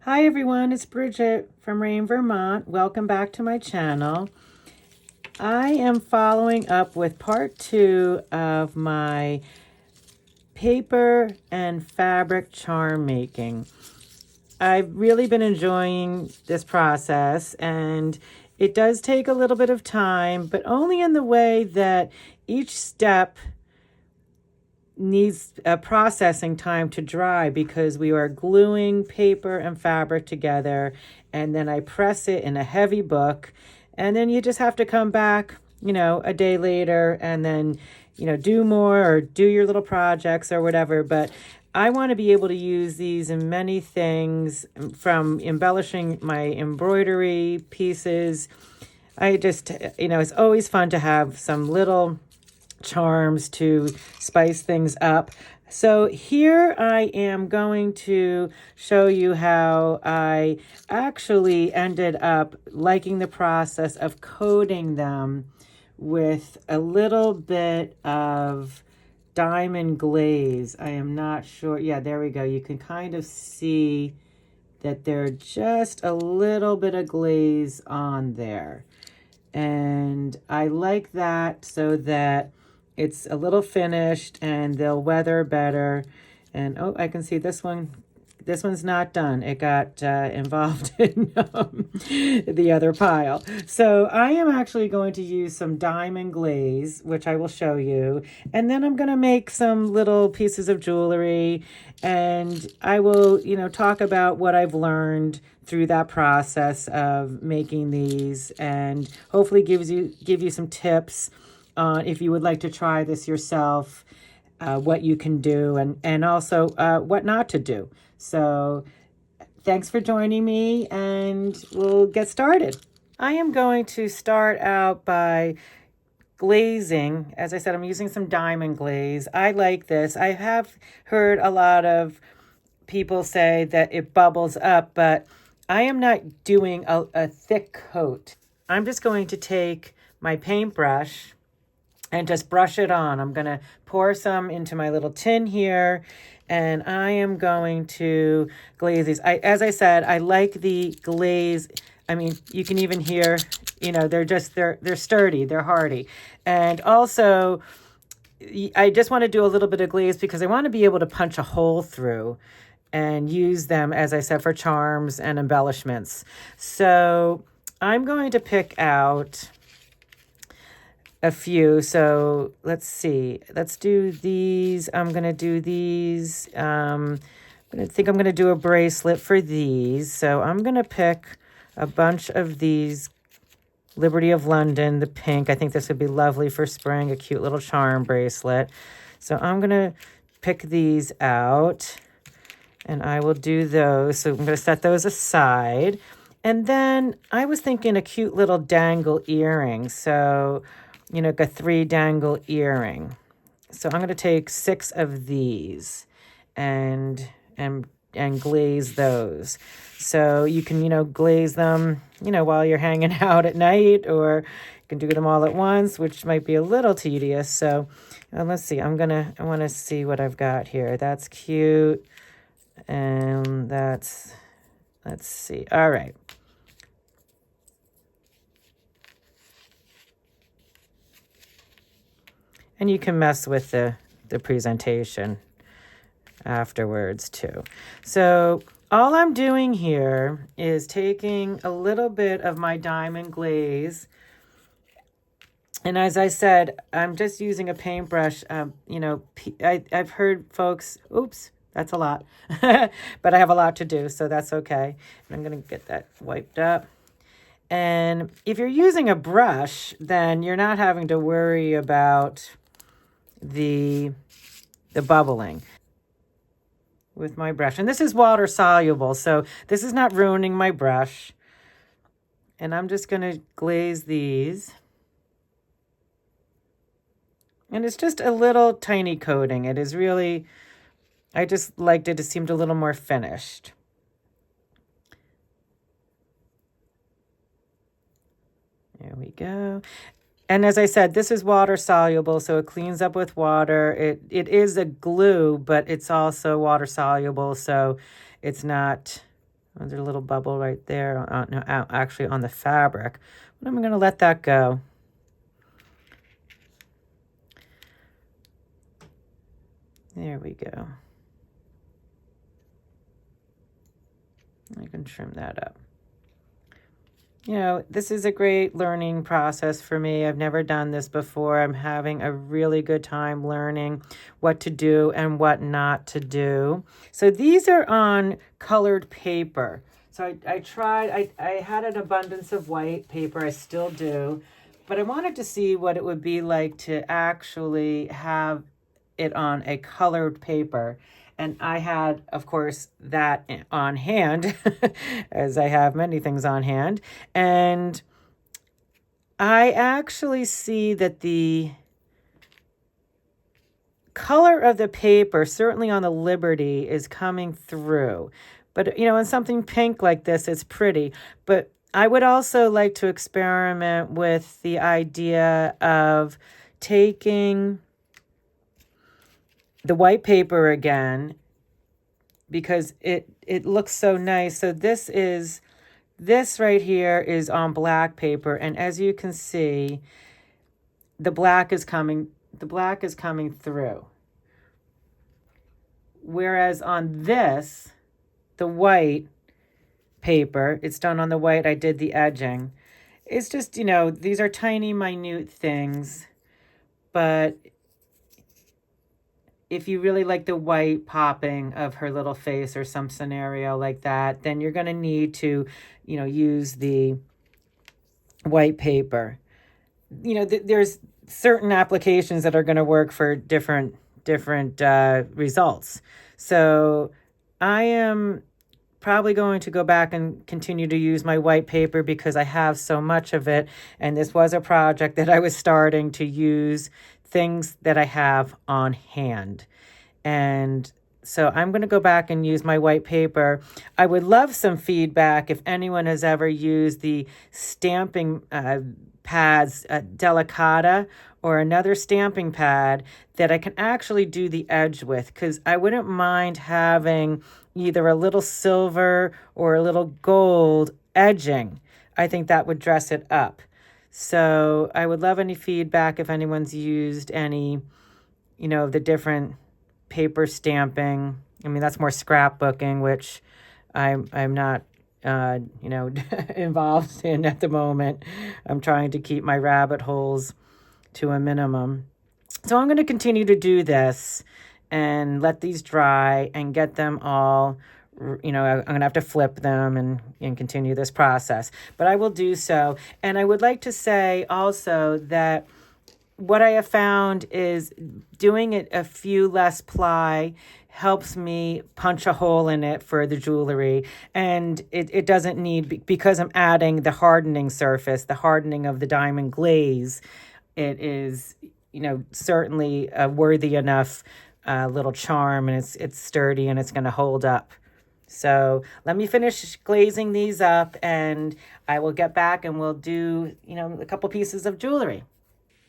Hi everyone, it's Bridget from Rain, Vermont. Welcome back to my channel. I am following up with part 2 of my paper and fabric charm making. I've really been enjoying this process, and it does take a little bit of time, but only in the way that each step needs a processing time to dry because we are gluing paper and fabric together, and then I press it in a heavy book, and then you just have to come back, a day later, and then, do more or do your little projects or whatever. But I want to be able to use these in many things, from embellishing my embroidery pieces. I just, it's always fun to have some little charms to spice things up. So here I am going to show you how I actually ended up liking the process of coating them with a little bit of diamond glaze. I am not sure. Yeah, there we go. You can kind of see that there's just a little bit of glaze on there. And I like that so that it's a little finished and they'll weather better. And oh, I can see this one's not done. It got involved in the other pile. So I am actually going to use some diamond glaze, which I will show you. And then I'm going to make some little pieces of jewelry. And I will, talk about what I've learned through that process of making these, and hopefully give you some tips on if you would like to try this yourself, what you can do, and also what not to do. So thanks for joining me, and we'll get started. I am going to start out by glazing. As I said, I'm using some diamond glaze. I like this. I have heard a lot of people say that it bubbles up, but I am not doing a thick coat. I'm just going to take my paintbrush and just brush it on. I'm going to pour some into my little tin here, and I am going to glaze these. As I said, I like the glaze. I mean, you can even hear, they're sturdy, they're hardy. And also, I just want to do a little bit of glaze because I want to be able to punch a hole through and use them, as I said, for charms and embellishments. So I'm going to pick out a few. So let's see. Let's do these. I'm going to do these. I think I'm going to do a bracelet for these. So I'm going to pick a bunch of these Liberty of London, the pink. I think this would be lovely for spring, a cute little charm bracelet. So I'm going to pick these out, and I will do those. So I'm going to set those aside. And then I was thinking a cute little dangle earring. So, like a 3 dangle earring. So I'm going to take 6 of these and glaze those. So you can, glaze them, while you're hanging out at night, or you can do them all at once, which might be a little tedious. So let's see. I want to see what I've got here. That's cute. And let's see. All right. And you can mess with the presentation afterwards too. So all I'm doing here is taking a little bit of my diamond glaze. And as I said, I'm just using a paintbrush. I've heard folks, oops, that's a lot, but I have a lot to do, so that's okay. And I'm going to get that wiped up. And if you're using a brush, then you're not having to worry about the bubbling with my brush. And this is water soluble, so this is not ruining my brush. And I'm just going to glaze these. And it's just a little tiny coating. It is really, I just liked it. It seemed a little more finished. There we go. And as I said, this is water soluble, so it cleans up with water. It is a glue, but it's also water soluble, so it's not There's a little bubble right there, no, actually on the fabric. But I'm going to let that go. There we go. I can trim that up. You know, this is a great learning process for me. I've never done this before. I'm having a really good time learning what to do and what not to do. So these are on colored paper. So I tried, I had an abundance of white paper, I still do, but I wanted to see what it would be like to actually have it on a colored paper. And I had, of course, that on hand, as I have many things on hand. And I actually see that the color of the paper, certainly on the Liberty, is coming through. But, you know, in something pink like this, it's pretty. But I would also like to experiment with the idea of taking the white paper again, because it looks so nice. So this right here is on black paper, and as you can see, the black is coming through. Whereas on this, the white paper, it's done on the white, I did the edging. It's just, you know, these are tiny, minute things, but if you really like the white popping of her little face or some scenario like that, then you're going to need to, you know, use the white paper. You know, there's certain applications that are going to work for different results. So I am probably going to go back and continue to use my white paper because I have so much of it. And this was a project that I was starting to use things that I have on hand. And so I'm going to go back and use my white paper. I would love some feedback if anyone has ever used the stamping pads, Delicata, or another stamping pad that I can actually do the edge with, because I wouldn't mind having either a little silver or a little gold edging. I think that would dress it up. So I would love any feedback if anyone's used any, you know, the different paper stamping. I mean, that's more scrapbooking, which I'm not, you know, involved in at the moment. I'm trying to keep my rabbit holes to a minimum. So I'm going to continue to do this and let these dry and get them all, you know, I'm going to have to flip them and continue this process. But I will do so. And I would like to say also that what I have found is doing it a few less ply helps me punch a hole in it for the jewelry. And it doesn't need, because I'm adding the hardening surface, the hardening of the diamond glaze, it is, you know, certainly a worthy enough little charm, and it's sturdy and it's going to hold up. So let me finish glazing these up, and I will get back and we'll do, you know, a couple pieces of jewelry.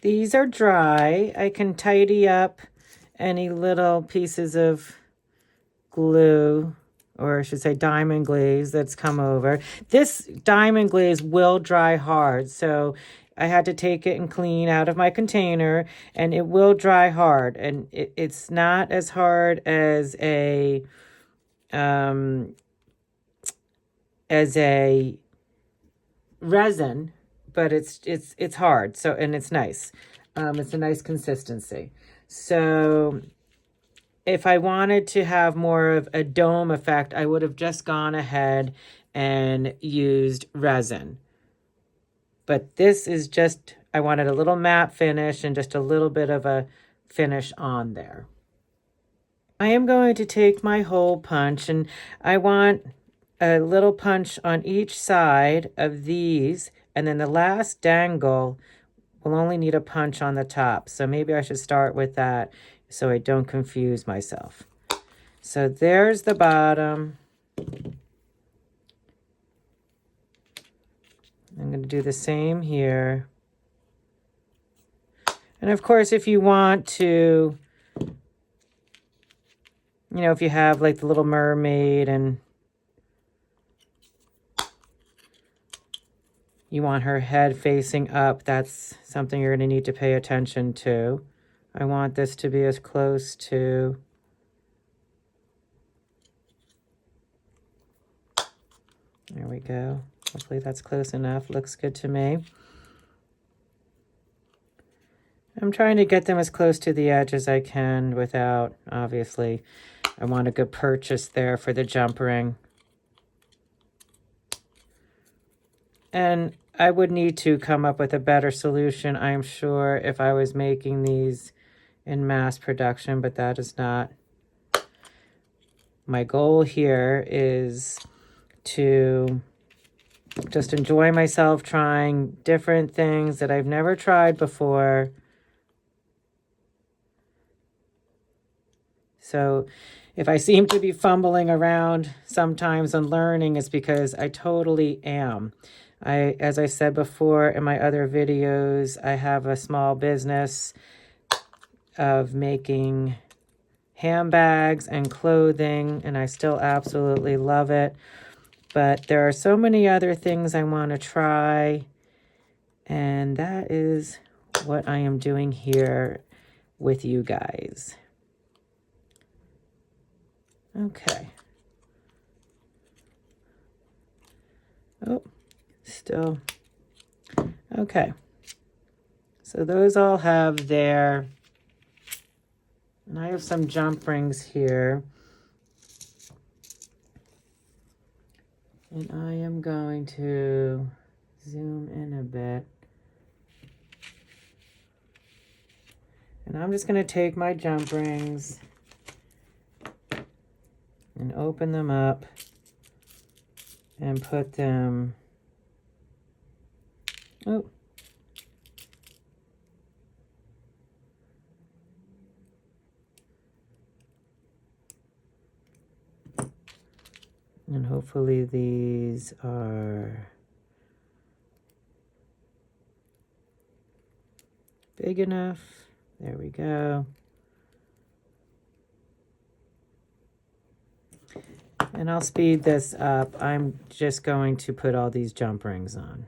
These are dry. I can tidy up any little pieces of glue, or I should say diamond glaze, that's come over. This diamond glaze will dry hard, so I had to take it and clean out of my container, and it will dry hard. And it's not as hard as a resin, but it's hard. So, and it's nice. It's a nice consistency. So if I wanted to have more of a dome effect, I would have just gone ahead and used resin. But this is just, I wanted a little matte finish and just a little bit of a finish on there. I am going to take my hole punch, and I want a little punch on each side of these, and then the last dangle will only need a punch on the top. So maybe I should start with that so I don't confuse myself. So there's the bottom. I'm going to do the same here. And of course, if you want to, you know, if you have like the Little Mermaid and You want her head facing up. That's something you're going to need to pay attention to. I want this to be as close to... There we go. Hopefully that's close enough. Looks good to me. I'm trying to get them as close to the edge as I can without, obviously, I want a good purchase there for the jump ring. And I would need to come up with a better solution, I'm sure, if I was making these in mass production, but that is not. My goal here is to just enjoy myself trying different things that I've never tried before. So if I seem to be fumbling around sometimes and learning, it's because I totally am. As I said before in my other videos, I have a small business of making handbags and clothing, and I still absolutely love it. But there are so many other things I want to try, and that is what I am doing here with you guys. Okay. Oh, still. Okay. So those all have their... And I have some jump rings here. And I am going to zoom in a bit. And I'm just going to take my jump rings and open them up and put them... Oh. And hopefully these are big enough. There we go. And I'll speed this up. I'm just going to put all these jump rings on.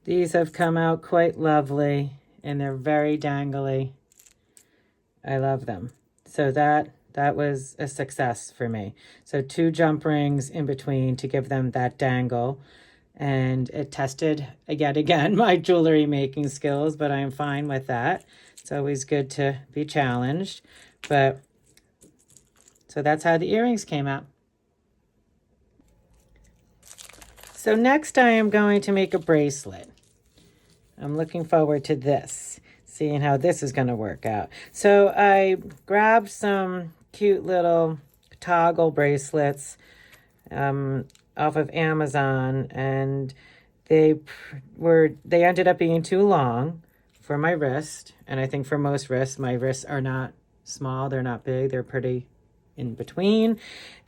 These have come out quite lovely, and they're very dangly. I love them. So that was a success for me. So 2 jump rings in between to give them that dangle. And it tested, yet again, my jewelry making skills, but I am fine with that. It's always good to be challenged. But so that's how the earrings came out. So next I am going to make a bracelet. I'm looking forward to this, seeing how this is going to work out. So I grabbed some cute little toggle bracelets off of Amazon, and they ended up being too long for my wrist. And I think for most wrists, my wrists are not small, they're not big, they're pretty in between.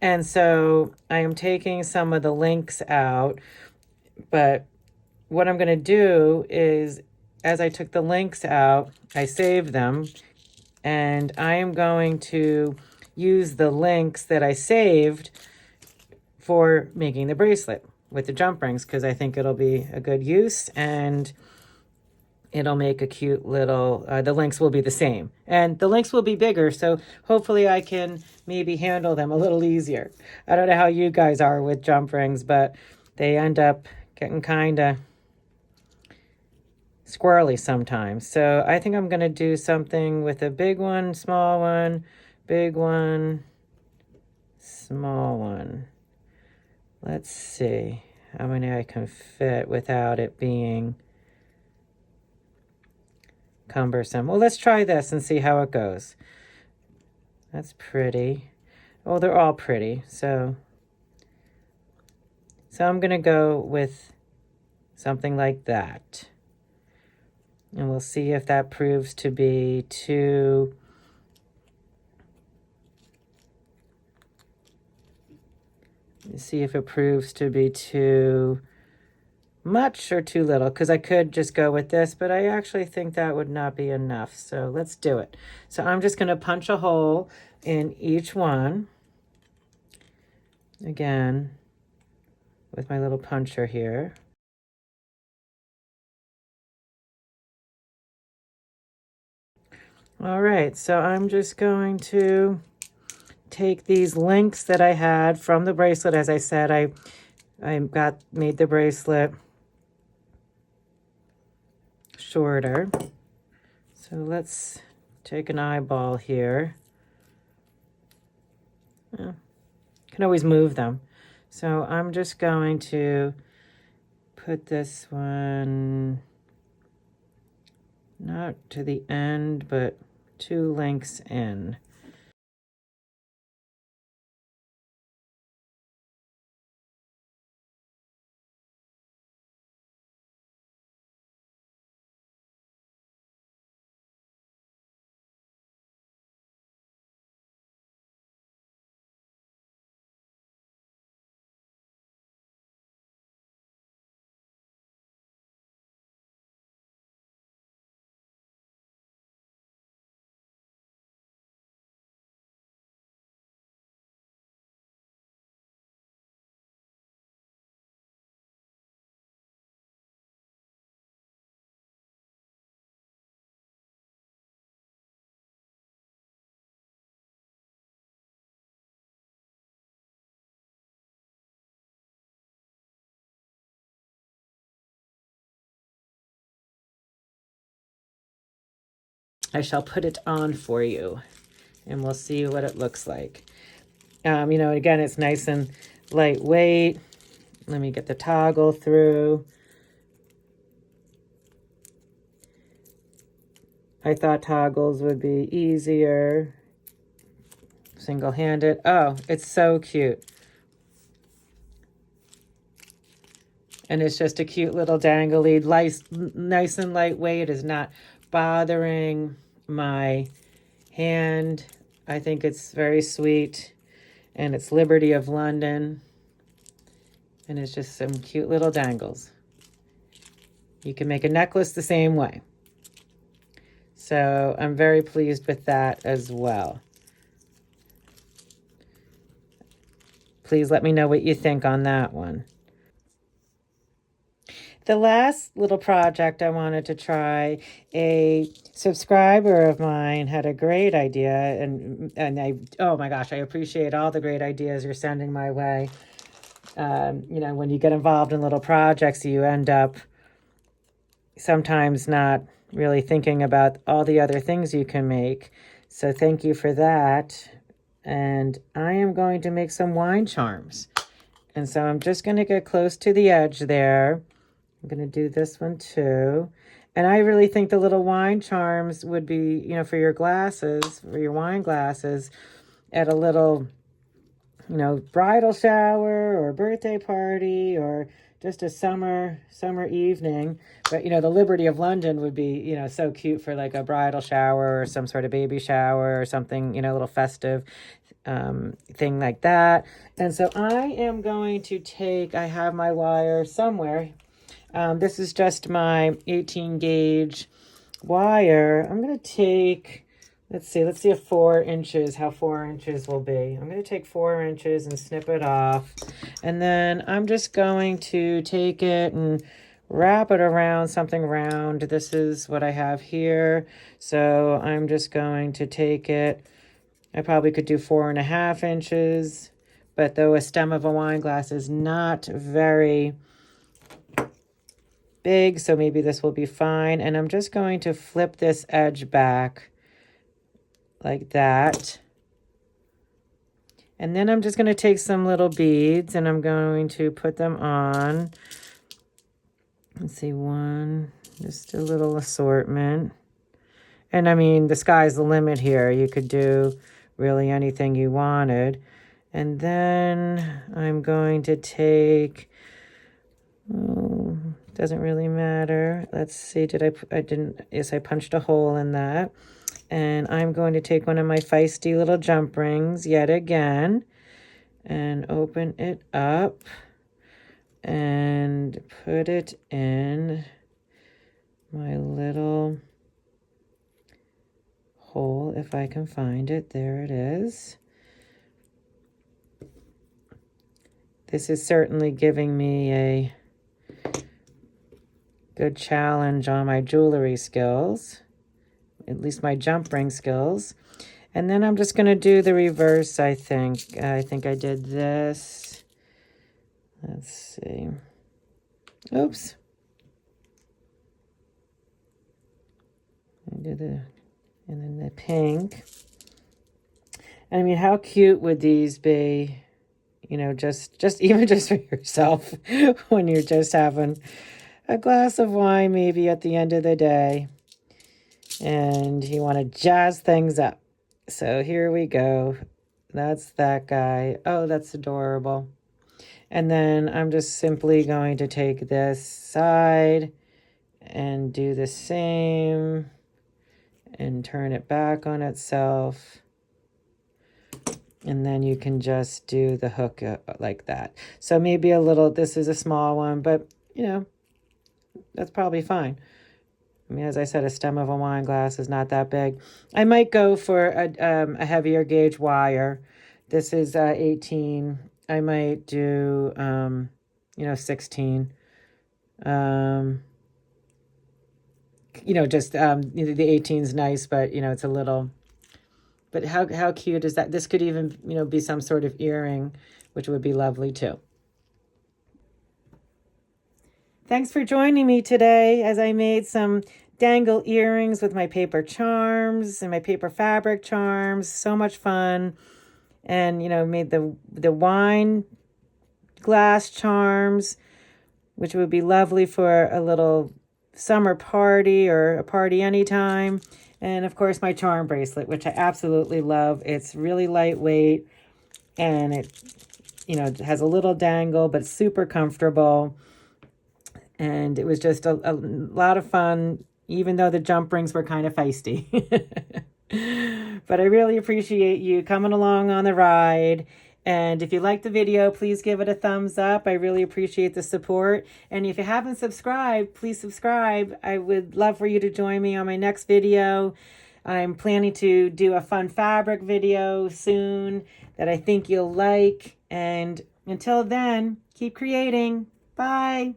And so I am taking some of the links out, but what I'm going to do is, as I took the links out, I saved them, and I am going to use the links that I saved for making the bracelet with the jump rings, because I think it'll be a good use, and it'll make a cute little, the links will be the same, and the links will be bigger, so hopefully I can maybe handle them a little easier. I don't know how you guys are with jump rings, but they end up getting kind of squirrely sometimes. So I think I'm going to do something with a big one, small one, big one, small one. Let's see how many I can fit without it being cumbersome. Well, let's try this and see how it goes. That's pretty. Oh, they're all pretty. So I'm going to go with something like that. And we'll see if that proves to be too... See if it proves to be too much or too little, because I could just go with this, but I actually think that would not be enough. So let's do it. So I'm just going to punch a hole in each one. Again, with my little puncher here. All right, so I'm just going to take these links that I had from the bracelet. As I said, I made the bracelet shorter. So let's take an eyeball here. Can always move them. So I'm just going to put this one not to the end, but 2 links in. I shall put it on for you, and we'll see what it looks like. You know, again, it's nice and lightweight. Let me get the toggle through. I thought toggles would be easier. Single-handed. Oh, it's so cute. And it's just a cute little dangly, nice and lightweight. It is not bothering my hand. I think it's very sweet. And it's Liberty of London. And it's just some cute little dangles. You can make a necklace the same way. So I'm very pleased with that as well. Please let me know what you think on that one. The last little project I wanted to try, a subscriber of mine had a great idea, and oh my gosh, I appreciate all the great ideas you're sending my way. You know, when you get involved in little projects, you end up sometimes not really thinking about all the other things you can make. So thank you for that. And I am going to make some wine charms. And so I'm just going to get close to the edge there. I'm going to do this one too. And I really think the little wine charms would be, you know, for your glasses, for your wine glasses, at a little, you know, bridal shower or birthday party or just a summer evening. But, you know, the Liberty of London would be, you know, so cute for like a bridal shower or some sort of baby shower or something, you know, a little festive thing like that. And so I am going to take, I have my wire somewhere. This is just my 18 gauge wire. I'm going to take, let's see if 4 inches, how 4 inches will be. I'm going to take 4 inches and snip it off. And then I'm just going to take it and wrap it around something round. This is what I have here. So I'm just going to take it. I probably could do 4.5 inches, but though a stem of a wine glass is not very big, so maybe this will be fine. And I'm just going to flip this edge back like that. And then I'm just going to take some little beads and I'm going to put them on. Let's see, one, just a little assortment. And I mean, the sky's the limit here. You could do really anything you wanted. And then I'm going to take, oh, doesn't really matter. Let's see, yes, I punched a hole in that. And I'm going to take one of my feisty little jump rings yet again and open it up. and put it in my little hole, if I can find it. There it is. This is certainly giving me a good challenge on my jewelry skills, at least my jump ring skills. And then I'm just going to do the reverse, I think. I think I did this. Let's see. Oops. I did it. And then the pink. I mean, how cute would these be? You know, just even just for yourself when you're just having a glass of wine maybe at the end of the day and you want to jazz things up. So here we go. That's that guy. Oh, that's adorable. And then I'm just simply going to take this side and do the same and turn it back on itself. And then you can just do the hook like that. So maybe a little, this is a small one, but you know, that's probably fine. I mean, as I said, a stem of a wine glass is not that big. I might go for a heavier gauge wire. This is 18. I might do, you know, 16. You know, just the 18 is nice, but, you know, it's a little... But how cute is that? This could even, you know, be some sort of earring, which would be lovely too. Thanks for joining me today as I made some dangle earrings with my paper charms and my paper fabric charms. So much fun. And, you know, made the wine glass charms, which would be lovely for a little summer party or a party anytime. And of course, my charm bracelet, which I absolutely love. It's really lightweight and it, you know, has a little dangle, but super comfortable. And it was just a lot of fun, even though the jump rings were kind of feisty. But I really appreciate you coming along on the ride. And if you liked the video, please give it a thumbs up. I really appreciate the support. And if you haven't subscribed, please subscribe. I would love for you to join me on my next video. I'm planning to do a fun fabric video soon that I think you'll like. And until then, keep creating. Bye.